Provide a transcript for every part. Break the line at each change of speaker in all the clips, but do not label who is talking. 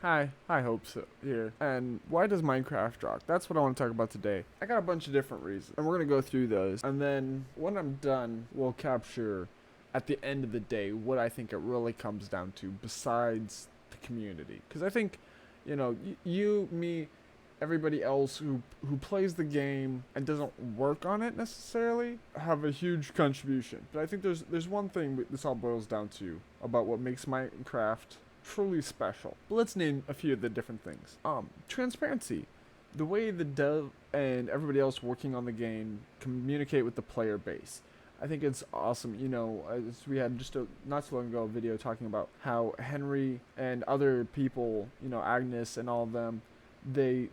Hi, Hope so here. And why does Minecraft rock? That's what I want to talk about today. I got a bunch of different reasons, and we're gonna go through those. And then when I'm done, we'll capture at the end of the day what I think it really comes down to, besides the community. Because I think, you, me, everybody else who plays the game and doesn't work on it necessarily have a huge contribution. But I think there's one thing this all boils down to about what makes Minecraft truly special. But let's name a few of the different things. Transparency. The way the dev and everybody else working on the game communicate with the player base. I think it's awesome. We had just not so long ago a video talking about how Henry and other people, Agnes and all of them, they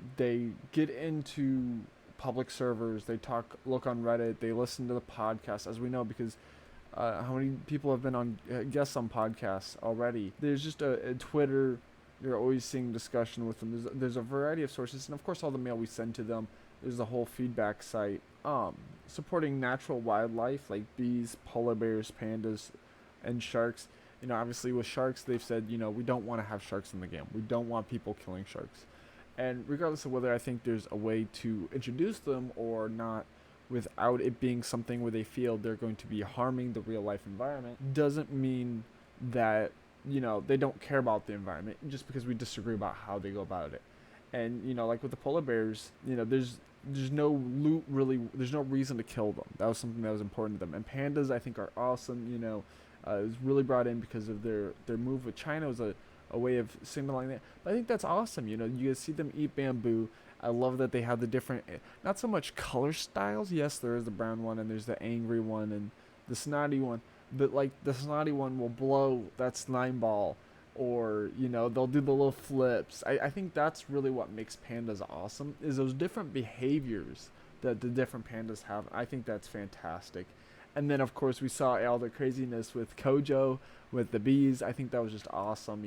get into public servers. They look on Reddit. They listen to the podcast, as we know, because how many people have been on guests on podcasts already. There's just a Twitter. You're always seeing discussion with them. There's a variety of sources, and of course all the mail we send to them. There's a whole feedback site. Supporting natural wildlife like bees, polar bears, pandas, and sharks. Obviously with sharks, they've said, we don't want to have sharks in the game. We don't want people killing sharks. And regardless of whether I think there's a way to introduce them or not, without it being something where they feel they're going to be harming the real life environment, doesn't mean that they don't care about the environment just because we disagree about how they go about it. And like with the polar bears, there's no loot really. There's no reason to kill them. That was something that was important to them. And pandas, I think, are awesome. It was really brought in because of their move with China. Was a way of signaling that. But I think that's awesome. You guys see them eat bamboo. I love that they have the different, not so much color styles. Yes, there is the brown one, and there's the angry one, and the snotty one. But like the snotty one will blow that slime ball, or they'll do the little flips. I think that's really what makes pandas awesome, is those different behaviors that the different pandas have. I think that's fantastic. And then of course we saw all the craziness with Kojo, with the bees. I think that was just awesome.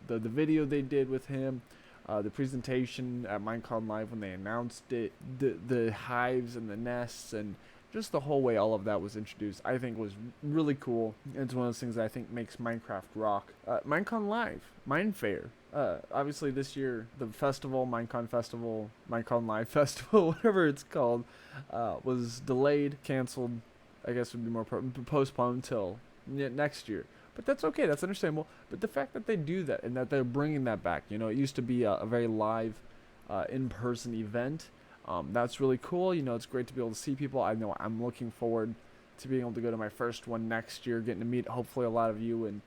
The video they did with him, the presentation at Minecon Live when they announced it, the hives and the nests, and just the whole way all of that was introduced, I think was really cool. It's one of those things that I think makes Minecraft rock. Minecon Live, Minefair. Obviously this year, the festival, Minecon Festival, Minecon Live Festival, whatever it's called, was delayed, canceled. I guess would be more postponed until next year. But that's okay. That's understandable. But the fact that they do that and that they're bringing that back, it used to be a very live, in-person event. That's really cool. It's great to be able to see people. I know I'm looking forward to being able to go to my first one next year, getting to meet hopefully a lot of you and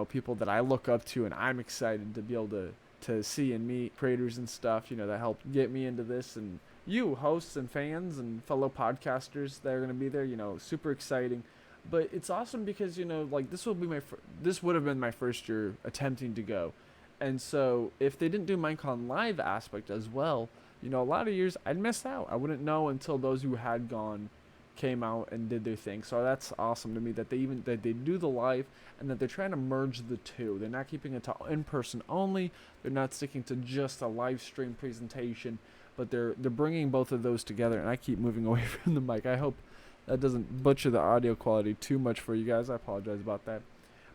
people that I look up to, and I'm excited to be able to see and meet creators and stuff. That helped get me into this, and you hosts and fans and fellow podcasters that are going to be there. Super exciting. But it's awesome because like this would have been my first year attempting to go, and so if they didn't do Minecon Live aspect as well, a lot of years I'd miss out. I wouldn't know until those who had gone came out and did their thing. So that's awesome to me that they do the live, and that they're trying to merge the two. They're not keeping it to in person only. They're not sticking to just a live stream presentation, but they're bringing both of those together. And I keep moving away from the mic. I hope that doesn't butcher the audio quality too much for you guys. I apologize about that.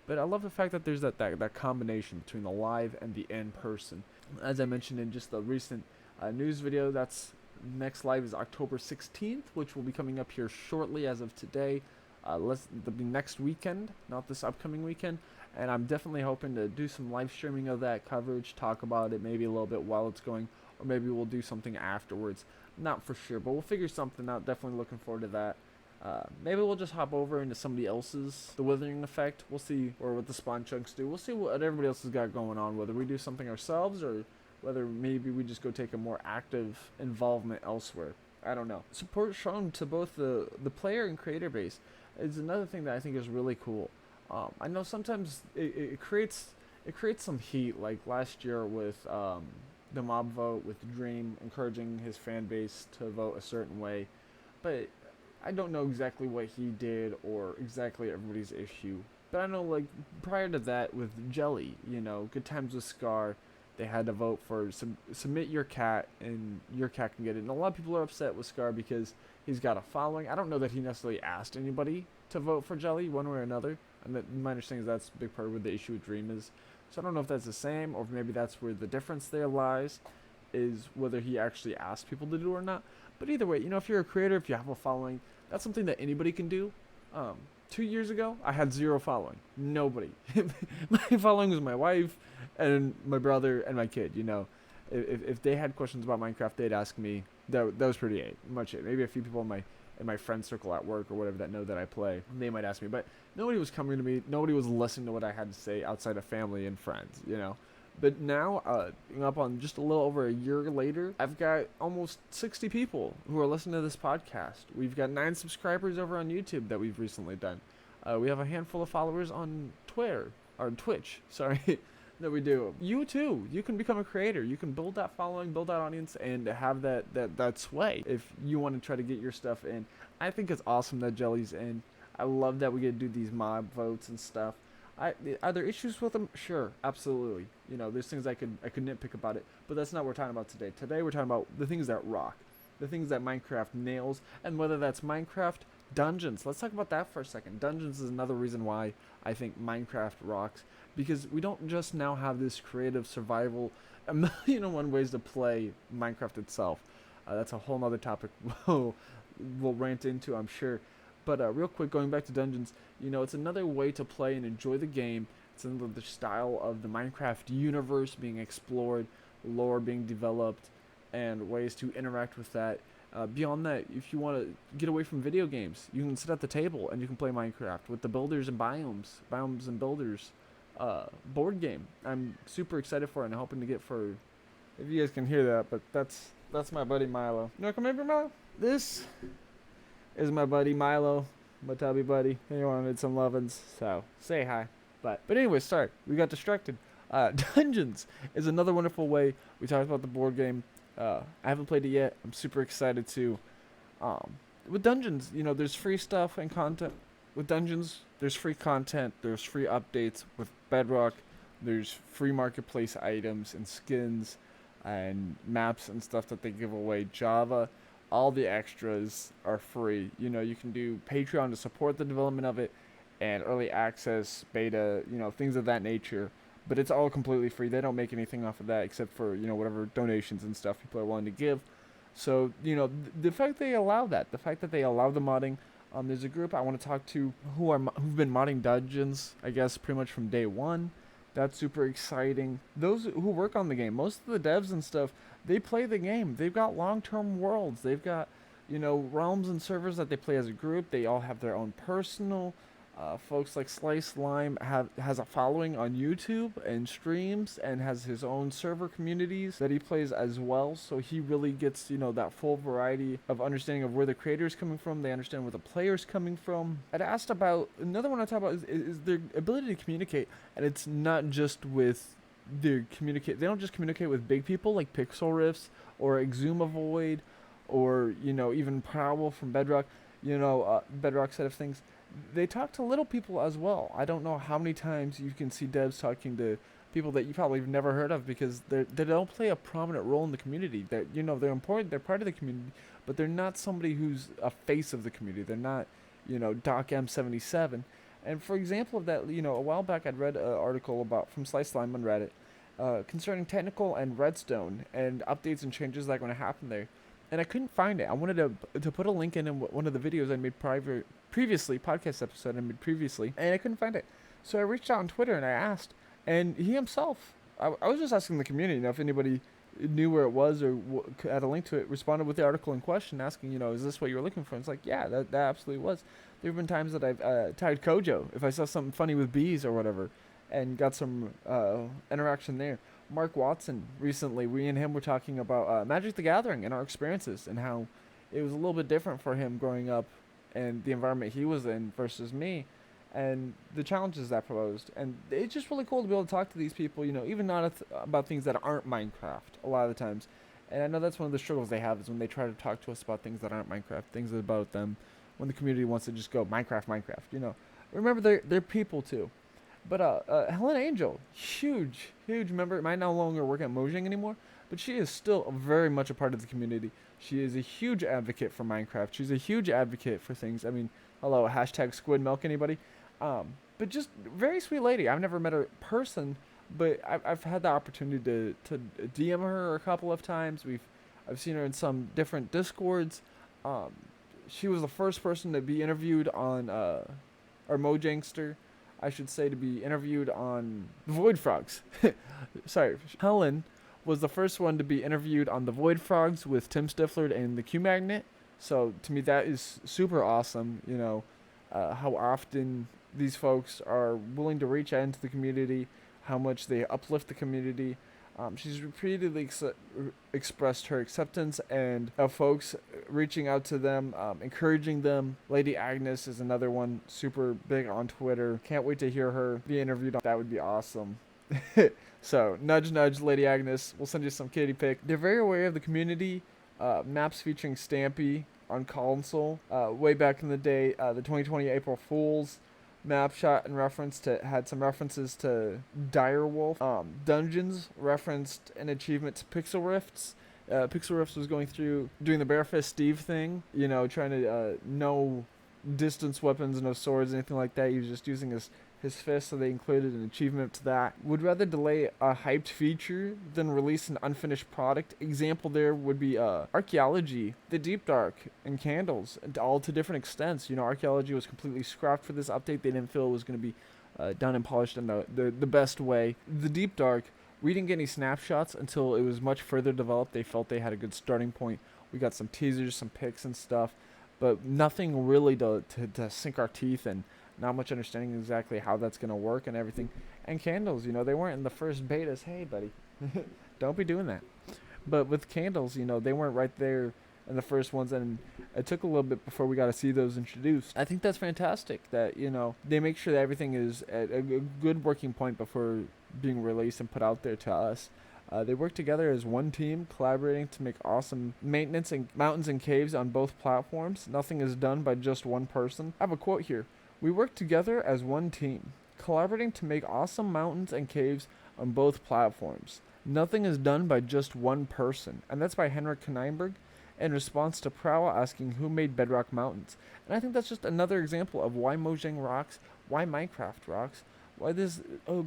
But I love the fact that there's that combination between the live and the in person. As I mentioned in just the recent news video, that's next live is October 16th, which will be coming up here shortly as of today. That'll be next weekend, not this upcoming weekend. And I'm definitely hoping to do some live streaming of that coverage, talk about it maybe a little bit while it's going, or maybe we'll do something afterwards. Not for sure, but we'll figure something out. Definitely looking forward to that. Maybe we'll just hop over into somebody else's The Withering Effect. We'll see, or what the Spawn Chunks do. We'll see what everybody else has got going on, whether we do something ourselves or whether maybe we just go take a more active involvement elsewhere. I don't know. Support shown to both the player and creator base is another thing that I think is really cool. I know sometimes it creates some heat, like last year with the mob vote, with Dream encouraging his fan base to vote a certain way, but I don't know exactly what he did or exactly everybody's issue. But I know, like, prior to that with Jelly, Good Times with Scar, they had to vote for submit your cat, and your cat can get it. And a lot of people are upset with Scar because he's got a following. I don't know that he necessarily asked anybody to vote for Jelly one way or another. And that, my understanding is that's a big part of what the issue with Dream is. So I don't know if that's the same, or maybe that's where the difference there lies, is whether he actually asked people to do it or not. But either way, if you're a creator, if you have a following, that's something that anybody can do. 2 years ago, I had zero following. Nobody. My following was my wife and my brother and my kid. If they had questions about Minecraft, they'd ask me. That was pretty much it. Maybe a few people in my friend circle at work or whatever that know that I play, they might ask me. But nobody was coming to me. Nobody was listening to what I had to say outside of family and friends. But now, up on just a little over a year later, I've got almost 60 people who are listening to this podcast. We've got 9 subscribers over on YouTube that we've recently done. We have a handful of followers on Twitch, sorry, that we do. You too, you can become a creator. You can build that following, build that audience, and have that sway if you want to try to get your stuff in. I think it's awesome that Jelly's in. I love that we get to do these mob votes and stuff. Are there issues with them? Sure, absolutely. There's things I could nitpick about it, but that's not what we're talking about today. Today we're talking about the things that rock, the things that Minecraft nails, and whether that's Minecraft Dungeons. Let's talk about that for a second. Dungeons is another reason why I think Minecraft rocks, because we don't just now have this creative survival, a million and one ways to play Minecraft itself. That's a whole nother topic we'll rant into, I'm sure. But real quick, going back to Dungeons, it's another way to play and enjoy the game. It's another style of the Minecraft universe being explored, lore being developed, and ways to interact with that. Beyond that, if you want to get away from video games, you can sit at the table and you can play Minecraft with the Builders and Biomes and Builders board game. I'm super excited for it and hoping to get for, if you guys can hear that, but that's my buddy Milo. Come over, Milo? This is my buddy Milo, my tubby buddy. He wanted some lovin's, so say hi. But anyway, sorry, we got distracted. Dungeons is another wonderful way. We talked about the board game. I haven't played it yet. I'm super excited to. With Dungeons, there's free stuff and content. With Dungeons, there's free content. There's free updates. With Bedrock, there's free marketplace items and skins and maps and stuff that they give away. Java, all the extras are free. You can do Patreon to support the development of it, and early access, beta, things of that nature. But it's all completely free. They don't make anything off of that except for, whatever donations and stuff people are willing to give. So, the fact they allow that, the fact that they allow the modding, there's a group I want to talk to who've been modding Dungeons, I guess, pretty much from day one. That's super exciting. Those who work on the game, most of the devs and stuff, they play the game. They've got long-term worlds. They've got, realms and servers that they play as a group. They all have their own personal. Folks like Slice Lime has a following on YouTube and streams and has his own server communities that he plays as well. So he really gets, that full variety of understanding of where the creator's coming from. They understand where the player's coming from. I'd asked about, another one I talk about is their ability to communicate. And it's not just with their communicate. They don't just communicate with big people like Pixel Rifts or Exuma Void or, even Prowl from Bedrock, Bedrock side of things. They talk to little people as well. I don't know how many times you can see devs talking to people that you probably have never heard of because they don't play a prominent role in the community. They're important. They're part of the community, but they're not somebody who's a face of the community. They're not, Doc M77. And for example of that, a while back I'd read an article from Slice Lime on Reddit concerning technical and Redstone and updates and changes that are going to happen there. And I couldn't find it. I wanted to put a link in one of the videos I made previously, podcast episode I made previously, and I couldn't find it. So I reached out on Twitter and I asked, and he himself, I was just asking the community, if anybody knew where it was or had a link to it, responded with the article in question, asking, is this what you were looking for? And it's like, yeah, that absolutely was. There have been times that I've tagged Kojo if I saw something funny with bees or whatever, and got some interaction there. Mark Watson, recently, we and him were talking about Magic the Gathering and our experiences and how it was a little bit different for him growing up and the environment he was in versus me and the challenges that posed. And it's just really cool to be able to talk to these people, even not about things that aren't Minecraft a lot of the times. And I know that's one of the struggles they have is when they try to talk to us about things that aren't Minecraft, things about them, when the community wants to just go Minecraft. Remember, they're people too. But Helen Angel, huge member, might no longer work at Mojang anymore, but she is still very much a part of the community. She is a huge advocate for Minecraft. She's a huge advocate for things. I mean, hashtag squid milk, anybody? But just very sweet lady. I've never met her in person, but I've had the opportunity to DM her a couple of times. I've seen her in some different discords. Um, she was the first person to be interviewed on or Mojangster, I should say, to be interviewed on the Void Frogs. Sorry, Helen was the first one to be interviewed on the Void Frogs with Tim Stifler and the Q Magnet. So to me, that is super awesome. How often these folks are willing to reach out into the community, how much they uplift the community. She's repeatedly expressed her acceptance and of folks reaching out to them, encouraging them. Lady Agnes is another one, super big on Twitter. Can't wait to hear her be interviewed. That would be awesome. So, nudge, nudge, Lady Agnes. We'll send you some kitty pic. They're very aware of the community. Maps featuring Stampy on console. Way back in the day, the 2020 April Fools map shot and had some references to Direwolf. Dungeons referenced an achievement to Pixel Rifts. Pixel Rifts was doing the Barefist Steve thing, trying to no distance weapons, no swords, anything like that. He was just using his fist, so they included an achievement to that. Would rather delay a hyped feature than release an unfinished product. Example there would be Archaeology, The Deep Dark, and Candles, all to different extents. Archaeology was completely scrapped for this update. They didn't feel it was going to be done and polished in the best way. The Deep Dark, we didn't get any snapshots until it was much further developed. They felt they had a good starting point. We got some teasers, some pics and stuff, but nothing really to sink our teeth in. Not much understanding exactly how that's going to work and everything. And Candles, they weren't in the first betas. Hey, buddy, don't be doing that. But with Candles, they weren't right there in the first ones, and it took a little bit before we got to see those introduced. I think that's fantastic that, they make sure that everything is at a good working point before being released and put out there to us. They work together as one team, collaborating to make awesome maintenance and mountains and caves on both platforms. Nothing is done by just one person. I have a quote here. We work together as one team, collaborating to make awesome mountains and caves on both platforms. Nothing is done by just one person. And that's by Henrik Kneinberg in response to Prowl asking who made Bedrock Mountains. And I think that's just another example of why Mojang rocks, why Minecraft rocks, why this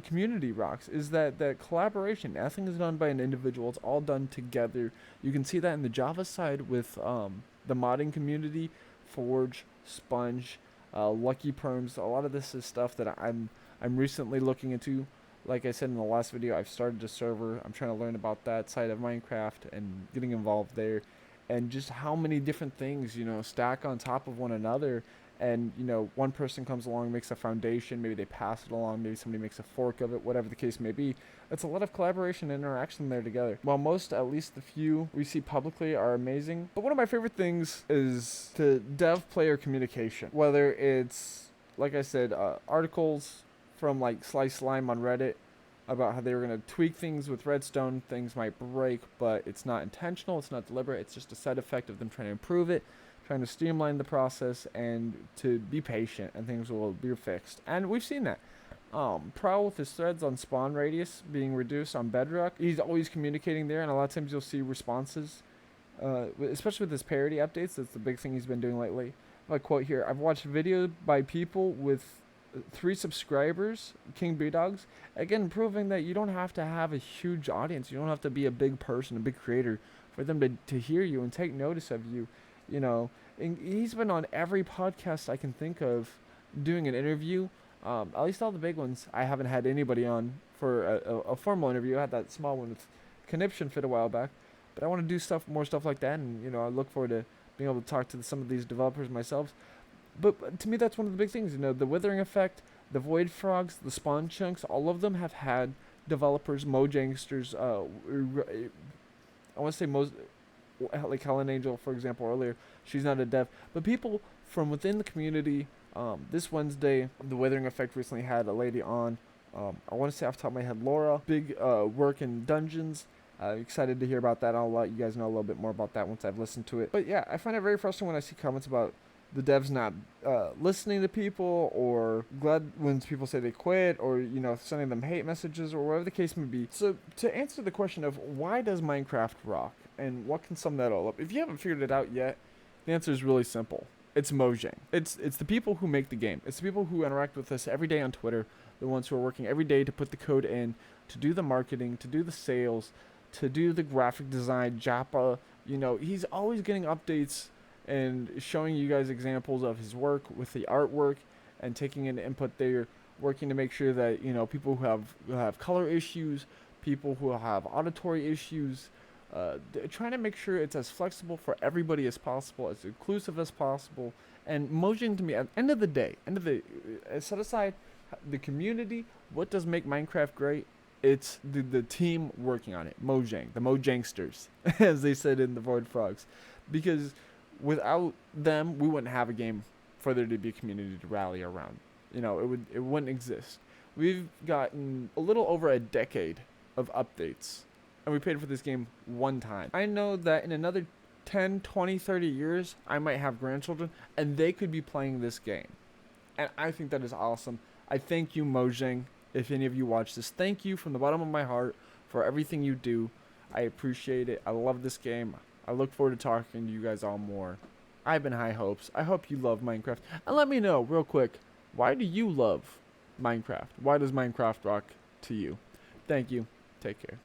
community rocks, is that collaboration. Nothing is done by an individual. It's all done together. You can see that in the Java side with the modding community, Forge, Sponge, Lucky Perms. A lot of this is stuff that I'm recently looking into. Like I said in the last video, I've started a server. I'm trying to learn about that side of Minecraft and getting involved there, and just how many different things stack on top of one another. And one person comes along, makes a foundation, maybe they pass it along, maybe somebody makes a fork of it, whatever the case may be. It's a lot of collaboration and interaction there together. While most, at least the few we see publicly, are amazing, but one of my favorite things is the dev-player communication. Whether it's, like I said, articles from like Slice Slime on Reddit about how they were going to tweak things with Redstone. Things might break, but it's not intentional, it's not deliberate, it's just a side effect of them trying to improve it, trying to streamline the process, and to be patient, and things will be fixed. And we've seen that. Prowl with his threads on spawn radius being reduced on Bedrock. He's always communicating there, and a lot of times you'll see responses, especially with his parody updates. That's the big thing he's been doing lately. My quote here: I've watched videos by people with 3 subscribers, King B Dogs, again proving that you don't have to have a huge audience. You don't have to be a big person, a big creator, for them to hear you and take notice of you. And he's been on every podcast I can think of doing an interview. At least all the big ones. I haven't had anybody on for a formal interview. I had that small one with Conniption Fit a while back. But I want to do more stuff like that, and I look forward to being able to talk to some of these developers myself. But to me, that's one of the big things. The Withering Effect, the Void Frogs, the Spawn Chunks, all of them have had developers, Mojangsters. I want to say like Helen Angel, for example, earlier. She's not a dev, but people from within the community. This Wednesday, the Withering Effect recently had a lady on. I want to say off the top of my head, Laura. Big work in Dungeons. Excited to hear about that. I'll let you guys know a little bit more about that once I've listened to it. But yeah, I find it very frustrating when I see comments about the devs not listening to people, or glad when people say they quit, or sending them hate messages, or whatever the case may be. So to answer the question of why does Minecraft rock and what can sum that all up, if you haven't figured it out yet, the answer is really simple. It's Mojang. It's the people who make the game. It's the people who interact with us every day on Twitter, the ones who are working every day to put the code in, to do the marketing, to do the sales, to do the graphic design, Japa. He's always getting updates and showing you guys examples of his work with the artwork and taking in input there, working to make sure that, people who have color issues, people who have auditory issues, trying to make sure it's as flexible for everybody as possible, as inclusive as possible. And Mojang, to me, at the end of the day, set aside the community, what does make Minecraft great? It's the team working on it. Mojang, the Mojangsters, as they said in the Void Frogs. Because without them, we wouldn't have a game for there to be a community to rally around. It wouldn't exist. We've gotten a little over a decade of updates, and we paid for this game one time. I know that in another 10, 20, 30 years, I might have grandchildren, and they could be playing this game. And I think that is awesome. I thank you, Mojang. If any of you watch this, thank you from the bottom of my heart for everything you do. I appreciate it. I love this game. I look forward to talking to you guys all more. I've been High Hopes. I hope you love Minecraft. And let me know real quick, why do you love Minecraft? Why does Minecraft rock to you? Thank you. Take care.